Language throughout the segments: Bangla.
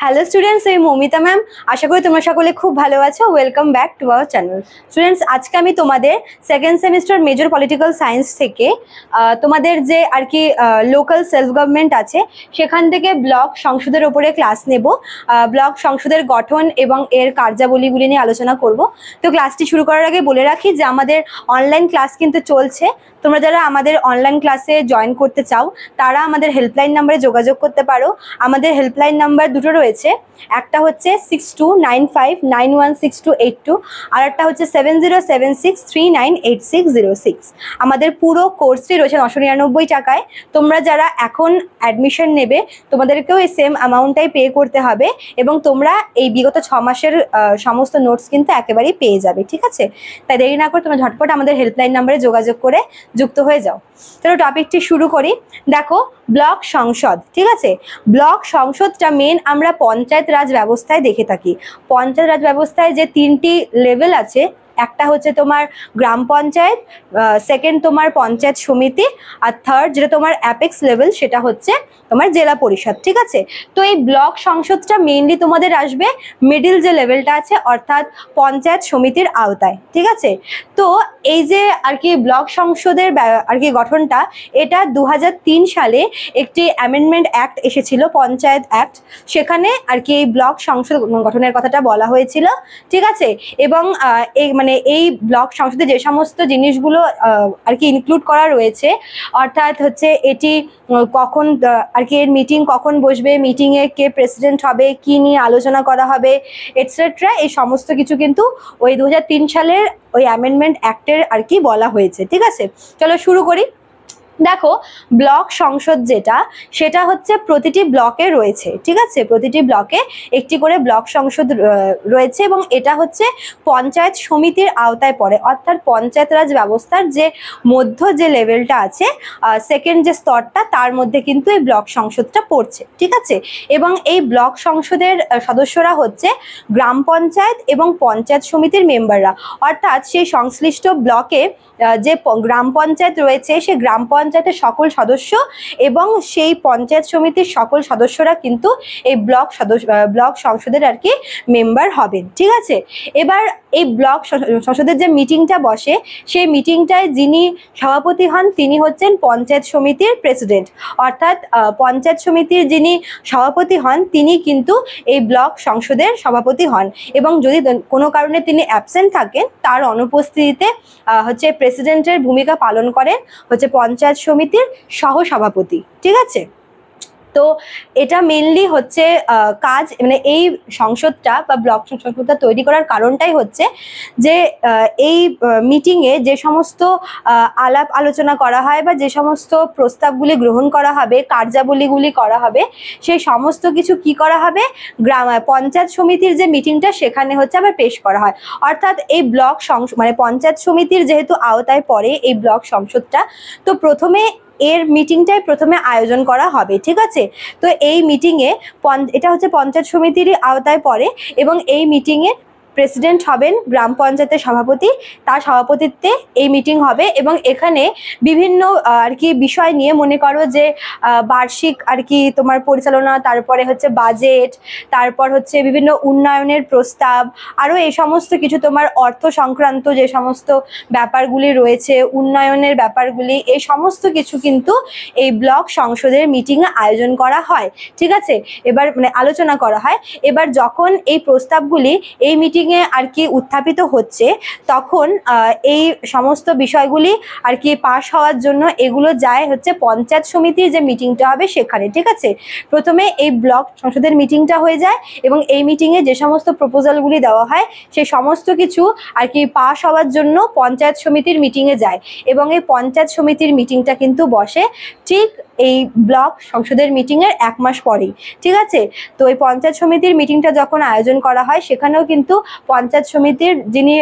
হ্যালো স্টুডেন্টস, আমি মৌমিতা ম্যাম। আশা করি তোমরা সকলে খুব ভালো আছো। Welcome back to our channel. Students, আজকে আমি তোমাদের second semester major political science থেকে তোমাদের যে আর কি লোকাল সেলফ গভর্নমেন্ট আছে সেখান থেকে ব্লক সংসদের ওপরে ক্লাস নেব। ব্লক সংসদের গঠন এবং এর কার্যাবলীগুলি নিয়ে আলোচনা করব। তো ক্লাসটি শুরু করার আগে বলে রাখি যে আমাদের অনলাইন ক্লাস কিন্তু চলছে। তোমরা যারা আমাদের অনলাইন ক্লাসে জয়েন করতে চাও তারা আমাদের হেল্পলাইন নাম্বারে যোগাযোগ করতে পারো। আমাদের হেল্পলাইন নাম্বার দুটো রয়েছে, একটা হচ্ছে 6295916282, আর একটা হচ্ছে 7076398606। আমাদের পুরো কোর্সটি রয়েছে 999 টাকায়। তোমরা যারা এখন অ্যাডমিশন নেবে তোমাদেরকেও এই সেম অ্যামাউন্টটাই পে করতে হবে এবং তোমরা এই বিগত 6 মাসের সমস্ত নোটস কিন্তু একেবারেই পেয়ে যাবে, ঠিক আছে? তাই দেরি না করে তোমরা ঝটপট আমাদের হেল্পলাইন নাম্বারে যোগাযোগ করে যুক্ত হয়ে যাও। চলো টপিকটি শুরু করি। দেখো, ব্লক সংসদ, ঠিক আছে? ব্লক সংসদটা মেন আমরা পঞ্চায়েত রাজ ব্যবস্থায় দেখে থাকি। পঞ্চায়েত রাজ ব্যবস্থায় যে 3টি লেভেল আছে, একটা হচ্ছে তোমার গ্রাম পঞ্চায়েত, সেকেন্ড তোমার পঞ্চায়েত সমিতি, আর থার্ড যেটা তোমার অ্যাপেক্স লেভেল সেটা হচ্ছে তোমার জেলা পরিষদ, ঠিক আছে? তো এই ব্লক সংসদটা মেইনলি তোমাদের আসবে মিডিল যে লেভেলটা আছে, অর্থাৎ পঞ্চায়েত সমিতির আওতায়, ঠিক আছে? তো এই যে আর কি ব্লক সংসদের আর কি গঠনটা, এটা 2003 সালে একটি অ্যামেন্ডমেন্ট অ্যাক্ট এসেছিল, পঞ্চায়েত অ্যাক্ট। সেখানে আর কি এই ব্লক সংসদ গঠনের কথাটা বলা হয়েছিল, ঠিক আছে? এবং এই ব্লক সংসদে যে সমস্ত জিনিসগুলো আর কি ইনক্লুড করা রয়েছে, অর্থাৎ হচ্ছে এটি কখন আর কি এর মিটিং কখন বসবে, মিটিংয়ে কে প্রেসিডেন্ট হবে, কি নিয়ে আলোচনা করা হবে, এটসেট্রা, এই সমস্ত কিছু কিন্তু ওই 2003 সালের ওই অ্যামেন্ডমেন্ট অ্যাক্টের আর কি বলা হয়েছে, ঠিক আছে? চলো শুরু করি। দেখো, ব্লক সংসদ যেটা, সেটা হচ্ছে প্রতিটি ব্লকে রয়েছে, ঠিক আছে? প্রতিটি ব্লকে একটি করে ব্লক সংসদ রয়েছে এবং এটা হচ্ছে পঞ্চায়েত সমিতির আওতায় পড়ে, অর্থাৎ পঞ্চায়েত রাজ ব্যবস্থার যে মধ্য যে লেভেলটা আছে, সেকেন্ড যে স্তরটা, তার মধ্যে কিন্তু এই ব্লক সংসদটা পড়ছে, ঠিক আছে? এবং এই ব্লক সংসদের সদস্যরা হচ্ছে গ্রাম পঞ্চায়েত এবং পঞ্চায়েত সমিতির মেম্বাররা, অর্থাৎ সেই সংশ্লিষ্ট ব্লকে যে গ্রাম পঞ্চায়েত রয়েছে সেই গ্রাম পঞ্চায়েতের সকল সদস্য এবং সেই পঞ্চায়েত সমিতির সকল সদস্যরা কিন্তু এই ব্লক সংসদের আর কি মেম্বার হবেন, ঠিক আছে? এবার এই ব্লক সংসদের যে মিটিংটা বসে, সেই মিটিংটায় যিনি সভাপতি হন তিনি হচ্ছেন পঞ্চায়েত সমিতির প্রেসিডেন্ট, অর্থাৎ পঞ্চায়েত সমিতির যিনি সভাপতি হন তিনি কিন্তু এই ব্লক সংসদের সভাপতি হন এবং যদি কোনো কারণে তিনি অ্যাবসেন্ট থাকেন, তার অনুপস্থিতিতে হচ্ছে প্রেসিডেন্টের ভূমিকা পালন করেন হচ্ছে পঞ্চায়েত সমিতির সহসভাপতি, ঠিক আছে? তো এটা মেনলি হচ্ছে কাজ, মানে এই সংসদটা বা ব্লক সংসদটা তৈরি করার কারণটাই হচ্ছে যে এই মিটিংয়ে যে সমস্ত আলাপ আলোচনা করা হয় বা যে সমস্ত প্রস্তাবগুলি গ্রহণ করা হবে, কার্যাবলীগুলি করা হবে, সেই সমস্ত কিছু কি করা হবে, পঞ্চায়েত সমিতির যে মিটিংটা সেখানে হচ্ছে আবার পেশ করা হয়। অর্থাৎ এই ব্লক পঞ্চায়েত সমিতির যেহেতু আওতায় পড়ে এই ব্লক সংসদটা, তো এর মিটিংটাই প্রথমে আয়োজন করা হবে, ঠিক আছে? তো এই মিটিংয়ে এটা হচ্ছে পঞ্চায়েত সমিতিরই আওতায় পড়ে এবং এই মিটিংয়ে প্রেসিডেন্ট হবেন গ্রাম পঞ্চায়েতের সভাপতি, তার সভাপতিত্বে এই মিটিং হবে এবং এখানে বিভিন্ন আর কি বিষয় নিয়ে, মনে করো যে বার্ষিক আর কি তোমার পরিচালনা, তারপরে হচ্ছে বাজেট, তারপর হচ্ছে বিভিন্ন উন্নয়নের প্রস্তাব, আরও এই সমস্ত কিছু তোমার অর্থ সংক্রান্ত যে সমস্ত ব্যাপারগুলি রয়েছে, উন্নয়নের ব্যাপারগুলি, এই সমস্ত কিছু কিন্তু এই ব্লক সংসদের মিটিংয়ে আয়োজন করা হয়, ঠিক আছে? এবার আলোচনা করা হয়। এবার যখন এই প্রস্তাবগুলি এই মিটিং আর কি উত্থাপিত হচ্ছে, তখন এই সমস্ত বিষয়গুলি আর কি পাশ হওয়ার জন্য এগুলো যায় হচ্ছে পঞ্চায়েত সমিতির যে মিটিংটা হবে সেখানে, ঠিক আছে? প্রথমে এই ব্লক সংসদের মিটিংটা হয়ে যায় এবং এই মিটিংয়ে যে সমস্ত প্রপোজালগুলি দেওয়া হয় সেই সমস্ত কিছু আর কি পাশ হওয়ার জন্য পঞ্চায়েত সমিতির মিটিংয়ে যায় এবং এই পঞ্চায়েত সমিতির মিটিংটা কিন্তু বসে ঠিক এই ব্লক সংসদের মিটিংয়ের 1 মাস পরেই, ঠিক আছে? তো এই পঞ্চায়েত সমিতির মিটিংটা যখন আয়োজন করা হয়, সেখানেও কিন্তু পঞ্চায়েত সমিতির যিনি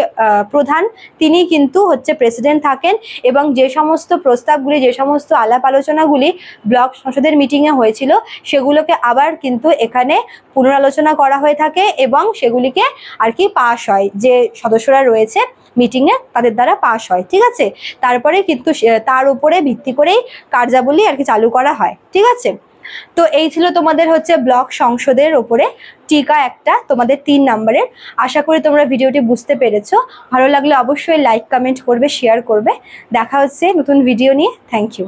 প্রধান তিনি কিন্তু হচ্ছে প্রেসিডেন্ট থাকেন এবং যে সমস্ত প্রস্তাবগুলি, যে সমস্ত আলাপ আলোচনাগুলি ব্লক সংসদের মিটিংয়ে হয়েছিল সেগুলোকে আবার কিন্তু এখানে পুনরালোচনা করা হয়ে থাকে এবং সেগুলিকে আর কি পাশ হয়, যে সদস্যরা রয়েছে মিটিংয়ে তাদের দ্বারা পাশ হয়, ঠিক আছে? তারপরে কিন্তু তার উপরে ভিত্তি করেই কার্যাবলী আর কি চালু করা হয়, ঠিক আছে? তো এই ছিল তোমাদের হচ্ছে ব্লক সংসদের ওপরে টিকা একটা, তোমাদের 3 নম্বরের। আশা করি তোমরা ভিডিওটি বুঝতে পেরেছো। ভালো লাগলে অবশ্যই লাইক, কমেন্ট করবে, শেয়ার করবে। দেখা হচ্ছে নতুন ভিডিও নিয়ে। Thank you.